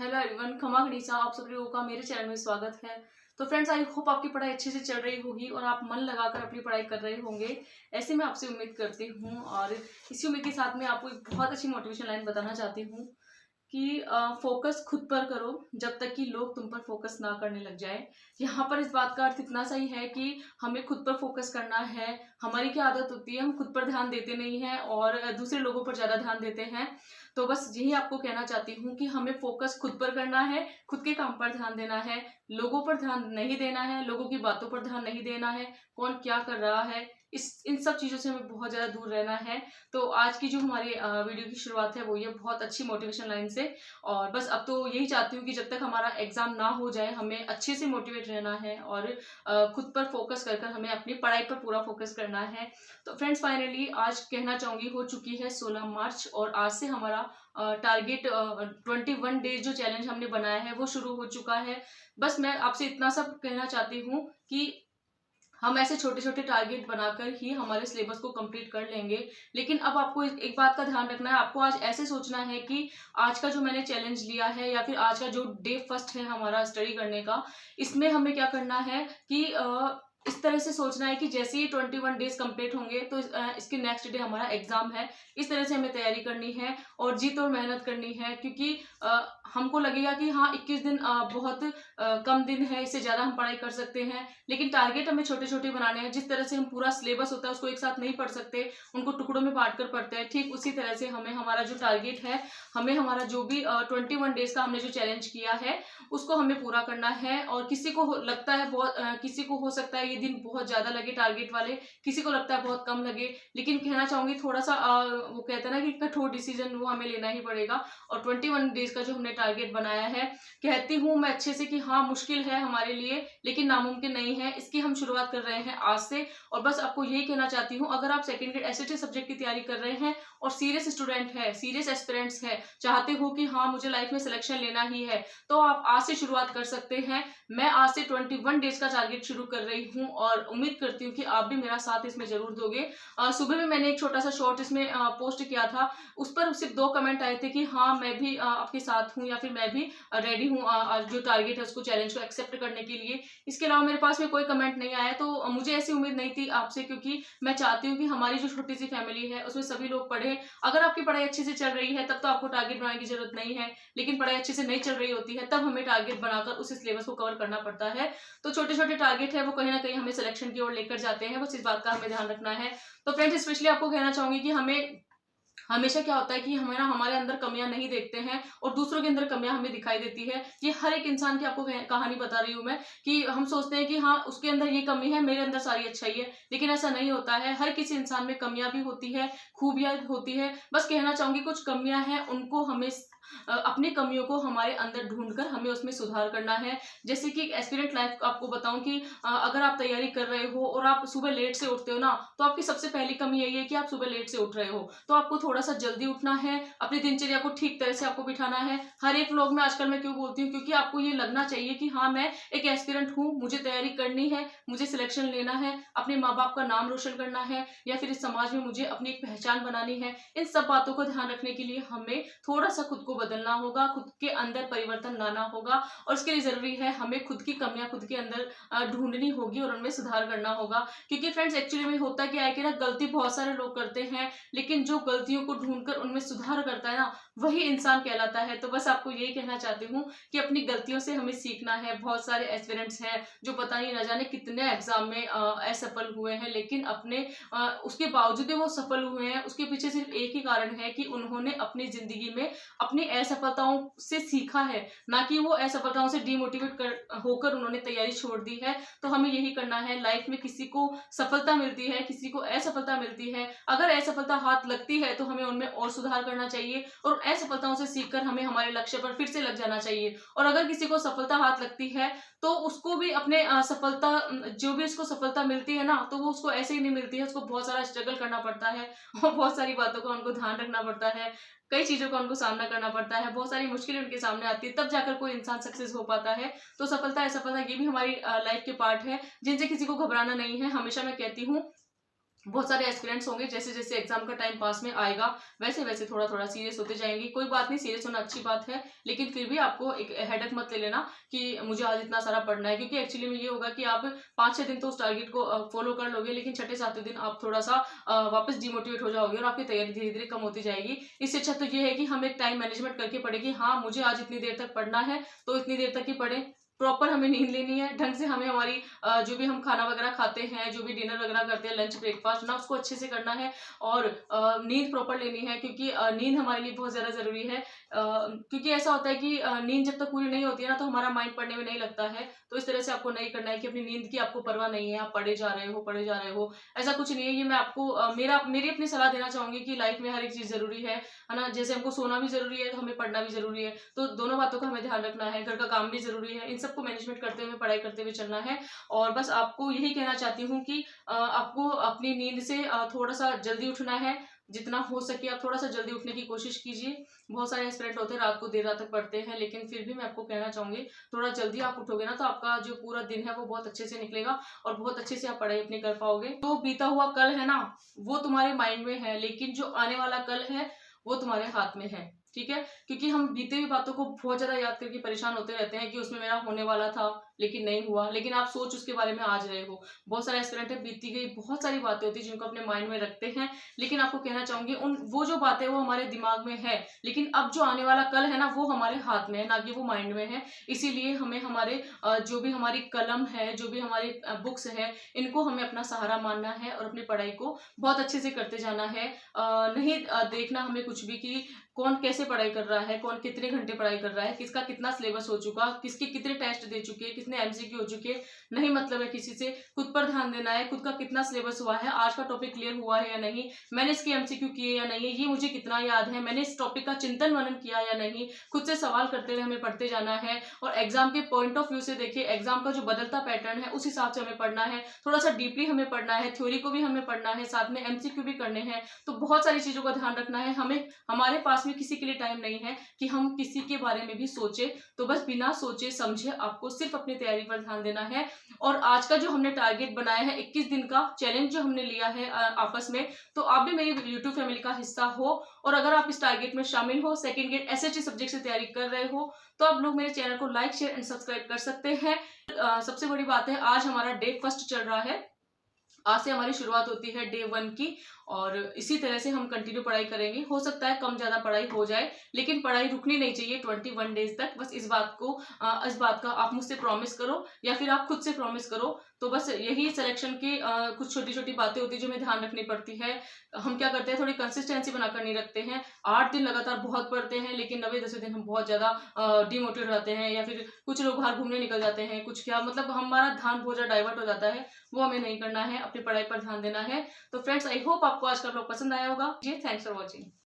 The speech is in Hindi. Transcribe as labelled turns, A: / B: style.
A: हेलो एवरीवन, खमा गनीसा आप सब लोगों का मेरे चैनल में स्वागत है। तो फ्रेंड्स, आई होप आपकी पढ़ाई अच्छे से चल रही होगी और आप मन लगाकर अपनी पढ़ाई कर रहे होंगे, ऐसे मैं आपसे उम्मीद करती हूँ। और इसी उम्मीद के साथ मैं आपको एक बहुत अच्छी मोटिवेशन लाइन बताना चाहती हूँ कि फोकस खुद पर करो जब तक कि लोग तुम पर फोकस ना करने लग जाए। यहाँ पर इस बात का अर्थ इतना सही है कि हमें खुद पर फोकस करना है। हमारी क्या आदत होती है, हम खुद पर ध्यान देते नहीं हैं और दूसरे लोगों पर ज्यादा ध्यान देते हैं। तो बस यही आपको कहना चाहती हूँ कि हमें फोकस खुद पर करना है, खुद के काम पर ध्यान देना है, लोगों पर ध्यान नहीं देना है, लोगों की बातों पर ध्यान नहीं देना है, कौन क्या कर रहा है, इस इन सब चीजों से हमें बहुत ज्यादा दूर रहना है। तो आज की जो हमारी वीडियो की शुरुआत है वो ये बहुत अच्छी मोटिवेशन लाइन से। और बस अब तो यही चाहती हूँ कि जब तक हमारा एग्जाम ना हो जाए हमें अच्छे से मोटिवेट रहना है और खुद पर फोकस कर हमें अपनी पढ़ाई पर पूरा फोकस करना है। तो फ्रेंड्स, फाइनली आज कहना चाहूंगी हो चुकी है 16 मार्च और आज से हमारा टारगेट 21 डेज जो चैलेंज हमने बनाया है वो शुरू हो चुका है। बस मैं आपसे इतना सब कहना चाहती हूँ कि हम ऐसे छोटे छोटे टारगेट बनाकर ही हमारे सिलेबस को कंप्लीट कर लेंगे। लेकिन अब आपको एक बात का ध्यान रखना है, आपको आज ऐसे सोचना है कि आज का जो मैंने चैलेंज लिया है या फिर आज का जो डे फर्स्ट है हमारा स्टडी करने का, इसमें हमें क्या करना है कि इस तरह से सोचना है कि जैसे ही 21 डेज कंप्लीट होंगे तो इसके नेक्स्ट डे हमारा एग्जाम है। इस तरह से हमें तैयारी करनी है और जी तोड़ मेहनत करनी है, क्योंकि हमको लगेगा कि हाँ 21 दिन बहुत कम दिन है, इससे ज्यादा हम पढ़ाई कर सकते हैं। लेकिन टारगेट हमें छोटे छोटे बनाने हैं। जिस तरह से हम पूरा सिलेबस होता है उसको एक साथ नहीं पढ़ सकते, उनको टुकड़ों में बांट कर पढ़ते हैं, ठीक उसी तरह से हमें हमारा जो टारगेट है, हमें हमारा जो भी 21 डेज का हमने जो चैलेंज किया है उसको हमें पूरा करना है। और किसी को लगता है बहुत किसी को हो सकता है ये दिन बहुत ज्यादा लगे टारगेट वाले, किसी को लगता है बहुत कम लगे। लेकिन कहना चाहूंगी थोड़ा सा वो कहते हैं ना कि कठोर डिसीजन वो हमें लेना ही पड़ेगा। और 21 डेज का जो हमने टारगेट बनाया है, कहती हूँ मैं अच्छे से कि हाँ मुश्किल है हमारे लिए लेकिन नामुमकिन नहीं है। इसकी हम शुरुआत कर रहे हैं आज से। और बस आपको यही कहना चाहती हूँ, अगर आप सेकंड ग्रेड एसएसटी सब्जेक्ट की तैयारी कर रहे हैं और सीरियस स्टूडेंट है, सीरियस एस्पिरेंट्स है, चाहते हो कि हाँ मुझे लाइफ में सिलेक्शन लेना ही है, तो आप आज से शुरुआत कर सकते हैं। मैं आज से 21 डेज का टारगेट शुरू कर रही हूँ और उम्मीद करती हूँ कि आप भी मेरा साथ इसमें जरूर दोगे। सुबह में मैंने एक छोटा सा शॉर्ट इसमें पोस्ट किया था, उस पर सिर्फ 2 कमेंट आए थे कि हाँ मैं भी आपके साथ हूँ या फिर मैं भी रेडी हूँ जो टारगेट है उसको, चैलेंज को एक्सेप्ट करने के लिए। इसके अलावा मेरे पास में कोई कमेंट नहीं आया, तो मुझे ऐसी उम्मीद नहीं थी आपसे, क्योंकि मैं चाहती हूँ कि हमारी जो छोटी सी फैमिली है उसमें सभी लोग पढ़े। अगर आपकी पढ़ाई अच्छे से चल रही है तब तो आपको टारगेट बनाने की जरूरत नहीं है, लेकिन पढ़ाई अच्छे से नहीं चल रही होती है तब हमें टारगेट बनाकर उस सिलेबस को कवर करना पड़ता है। तो छोटे छोटे टारगेट है वो कहीं ना कहीं हमें सिलेक्शन की ओर लेकर जाते हैं, बस इस बात का हमें ध्यान रखना है। तो फ्रेंड्स, स्पेशली आपको कहना चाहूंगी कि हमें हमेशा क्या होता है कि हमें ना हमारे अंदर कमियां नहीं देखते हैं और दूसरों के अंदर कमियां हमें दिखाई देती है। ये हर एक इंसान की आपको कहानी बता रही हूं मैं, कि हम सोचते हैं कि हाँ उसके अंदर ये कमी है, मेरे अंदर सारी अच्छाई है, लेकिन ऐसा नहीं होता है। हर किसी इंसान में कमियां भी होती है, खूबियां होती है। बस कहना चाहूंगी कुछ कमियां हैं उनको हमें अपनी कमियों को हमारे अंदर ढूंढकर हमें उसमें सुधार करना है। जैसे कि एस्पिरेंट लाइफ आपको बताऊं कि अगर आप तैयारी कर रहे हो और आप सुबह लेट से उठते हो ना, तो आपकी सबसे पहली कमी यही है कि आप सुबह लेट से उठ रहे हो। तो आपको थोड़ा सा जल्दी उठना है, अपनी दिनचर्या को ठीक तरह से आपको बिठाना है। हर एक व्लॉग में आजकल मैं क्यों बोलती हूँ, क्योंकि आपको ये लगना चाहिए कि हाँ मैं एक एस्पिरेंट हूँ, मुझे तैयारी करनी है, मुझे सिलेक्शन लेना है, अपने माँ बाप का नाम रोशन करना है, या फिर इस समाज में मुझे अपनी एक पहचान बनानी है। इन सब बातों को ध्यान रखने के लिए हमें थोड़ा सा खुद को बदलना होगा, खुद के अंदर परिवर्तन लाना होगा। और इसके लिए जरूरी है हमें खुद की कमियां खुद के अंदर ढूंढनी होगी और उनमें सुधार करना होगा। क्योंकि फ्रेंड्स, एक्चुअली में होता क्या है कि ना गलती बहुत सारे लोग करते हैं, लेकिन जो गलतियों को ढूंढकर उनमें सुधार करता है ना, वही इंसान कहलाता है। तो बस आपको यही कहना चाहती हूँ कि अपनी गलतियों से हमें सीखना है। बहुत सारे एस्पिरेंट्स हैं जो पता नहीं न जाने कितने एग्जाम में असफल हुए हैं, लेकिन अपने उसके बावजूद भी वो सफल हुए हैं। उसके पीछे सिर्फ एक ही कारण है कि उन्होंने अपनी जिंदगी में अपनी असफलताओं से सीखा है, ना कि वो असफलताओं से डिमोटिवेट होकर उन्होंने तैयारी छोड़ दी है। तो हमें यही करना है। लाइफ में किसी को सफलता मिलती है, किसी को असफलता मिलती है। अगर असफलता हाथ लगती है तो हमें उनमें और सुधार करना चाहिए और असफलताओं से सीखकर हमें हमारे लक्ष्य पर फिर से लग जाना चाहिए। और अगर किसी को सफलता हाथ लगती है तो उसको भी अपने सफलता जो भी उसको सफलता मिलती है ना, तो वो उसको ऐसे ही नहीं मिलती है, उसको बहुत सारा स्ट्रगल करना पड़ता है और बहुत सारी बातों का उनको ध्यान रखना पड़ता है, कई चीजों का उनको सामना करना पड़ता है, बहुत सारी मुश्किलें उनके सामने आती है, तब जाकर कोई इंसान सक्सेस हो पाता है। तो सफलता असफलता ये भी हमारी लाइफ के पार्ट है, जिनसे किसी को घबराना नहीं है। हमेशा मैं कहती हूँ बहुत सारे एस्पिरेंट्स होंगे, जैसे जैसे एग्जाम का टाइम पास में आएगा वैसे वैसे थोड़ा थोड़ा सीरियस होते जाएंगे। कोई बात नहीं, सीरियस होना अच्छी बात है, लेकिन फिर भी आपको एक हेडेक मत ले लेना कि मुझे आज इतना सारा पढ़ना है, क्योंकि एक्चुअली में ये होगा कि आप 5-6 दिन तो उस टारगेट को फॉलो कर लोगे, लेकिन छठे सातवें दिन आप थोड़ा सा वापस डिमोटिवेट हो जाओगे और आपकी तैयारी धीरे धीरे कम होती जाएगी। इससे अच्छा तो ये है कि हम एक टाइम मैनेजमेंट करके पढ़े कि हाँ मुझे आज इतनी देर तक पढ़ना है तो इतनी देर तक ही पढ़े। प्रॉपर हमें नींद लेनी है, ढंग से हमें हमारी जो भी हम खाना वगैरह खाते हैं, जो भी डिनर वगैरह करते हैं, लंच ब्रेकफास्ट ना, उसको अच्छे से करना है और नींद प्रॉपर लेनी है, क्योंकि नींद हमारे लिए बहुत ज़्यादा ज़रूरी है। क्योंकि ऐसा होता है कि नींद जब तक पूरी नहीं होती है ना तो हमारा माइंड पढ़ने में नहीं लगता है। तो इस तरह से आपको नहीं करना है कि अपनी नींद की आपको परवाह नहीं है, आप पढ़े जा रहे हो, ऐसा कुछ नहीं है। ये मैं आपको मेरी अपनी सलाह देना चाहूंगी कि लाइफ में हर एक चीज़ ज़रूरी है ना। जैसे हमको सोना भी ज़रूरी है तो हमें पढ़ना भी ज़रूरी है, तो दोनों बातों का हमें ध्यान रखना है। घर का काम भी ज़रूरी है, इन सबको मैनेजमेंट करते हुए पढ़ाई करते हुए चलना है। और बस आपको यही कहना चाहती हूँ कि आपको अपनी नींद से थोड़ा सा जल्दी उठना है, जितना हो सके आप थोड़ा सा जल्दी उठने की कोशिश कीजिए। बहुत सारे एस्पिरेंट होते हैं रात को देर रात तक पढ़ते हैं, लेकिन फिर भी मैं आपको कहना चाहूंगी थोड़ा जल्दी आप उठोगे ना तो आपका जो पूरा दिन है वो बहुत अच्छे से निकलेगा और बहुत अच्छे से आप पढ़ाई अपनी कर पाओगे। तो बीता हुआ कल है ना वो तुम्हारे माइंड में है, लेकिन जो आने वाला कल है वो तुम्हारे हाथ में है, ठीक है। क्योंकि हम बीते हुई बातों को बहुत ज्यादा याद करके परेशान होते रहते हैं कि उसमें मेरा होने वाला था लेकिन नहीं हुआ, लेकिन आप सोच उसके बारे में आज रहे हो। बहुत सारे एस्पिरेंट है, बीती गई बहुत सारी बातें होती है जिनको अपने माइंड में रखते हैं, लेकिन आपको कहना चाहूंगी उन वो जो बातें वो हमारे दिमाग में है, लेकिन अब जो आने वाला कल है ना वो हमारे हाथ में है, ना कि वो माइंड में है। इसीलिए हमें हमारे जो भी हमारी कलम है, जो भी हमारी बुक्स है, इनको हमें अपना सहारा मानना है और अपनी पढ़ाई को बहुत अच्छे से करते जाना है। नहीं देखना हमें कुछ भी कि कौन कैसे पढ़ाई कर रहा है, कौन कितने घंटे पढ़ाई कर रहा है, किसका कितना सिलेबस हो चुका, किसके कितने टेस्ट दे चुके हैं, कितने एमसीक्यू हो चुके हैं, नहीं मतलब है किसी से। खुद पर ध्यान देना है, खुद का कितना सिलेबस हुआ है, आज का टॉपिक क्लियर हुआ है या नहीं, मैंने इसके एमसीक्यू किए या नहीं, ये मुझे कितना याद है, मैंने इस टॉपिक का चिंतन मनन किया या नहीं। खुद से सवाल करते हुए हमें पढ़ते जाना है और एग्जाम के पॉइंट ऑफ व्यू से देखिए, एग्जाम का जो बदलता पैटर्न है उस हिसाब से हमें पढ़ना है। थोड़ा सा डीपली हमें पढ़ना है, थ्योरी को भी हमें पढ़ना है, साथ में एमसीक्यू भी करने हैं। तो बहुत सारी चीजों का ध्यान रखना है हमें। हमारे पास में किसी के लिए टाइम नहीं है कि हम किसी के बारे में भी सोचे, तो बस बिना सोचे समझे आपको सिर्फ अपनी तैयारी पर ध्यान देना है। और आज का जो हमने टारगेट बनाया है 21 दिन का चैलेंज जो हमने लिया है आपस में, तो आप भी मेरी यूट्यूब फैमिली का हिस्सा हो और अगर आप इस टारगेट में शामिल हो, सेकंड गेट एसएसटी सब्जेक्ट से तैयारी कर रहे हो, तो आप लोग मेरे चैनल को लाइक शेयर एंड सब्सक्राइब कर सकते हैं। सबसे बड़ी बात है आज हमारा डे फर्स्ट चल रहा है, आज से हमारी शुरुआत होती है डे 1 की और इसी तरह से हम कंटिन्यू पढ़ाई करेंगे। हो सकता है कम ज्यादा पढ़ाई हो जाए, लेकिन पढ़ाई रुकनी नहीं चाहिए 21 डेज तक। बस इस बात का आप मुझसे प्रॉमिस करो या फिर आप खुद से प्रॉमिस करो। तो बस यही सिलेक्शन की कुछ छोटी छोटी बातें होती है जो हमें ध्यान रखनी पड़ती है। हम क्या करते हैं, थोड़ी कंसिस्टेंसी बनाकर नहीं रखते हैं। 8 दिन लगातार बहुत पढ़ते हैं, लेकिन 90-10 दिन हम बहुत ज्यादा डिमोटिवेट हो जाते हैं, या फिर कुछ लोग बाहर घूमने निकल जाते हैं, कुछ क्या मतलब हमारा ध्यान बहुत ज्यादा डाइवर्ट हो जाता है। वो हमें नहीं करना है, अपनी पढ़ाई पर ध्यान देना है। तो फ्रेंड्स आई होप आपको आज का ब्लॉग पसंद आया होगा जी। Thanks for watching.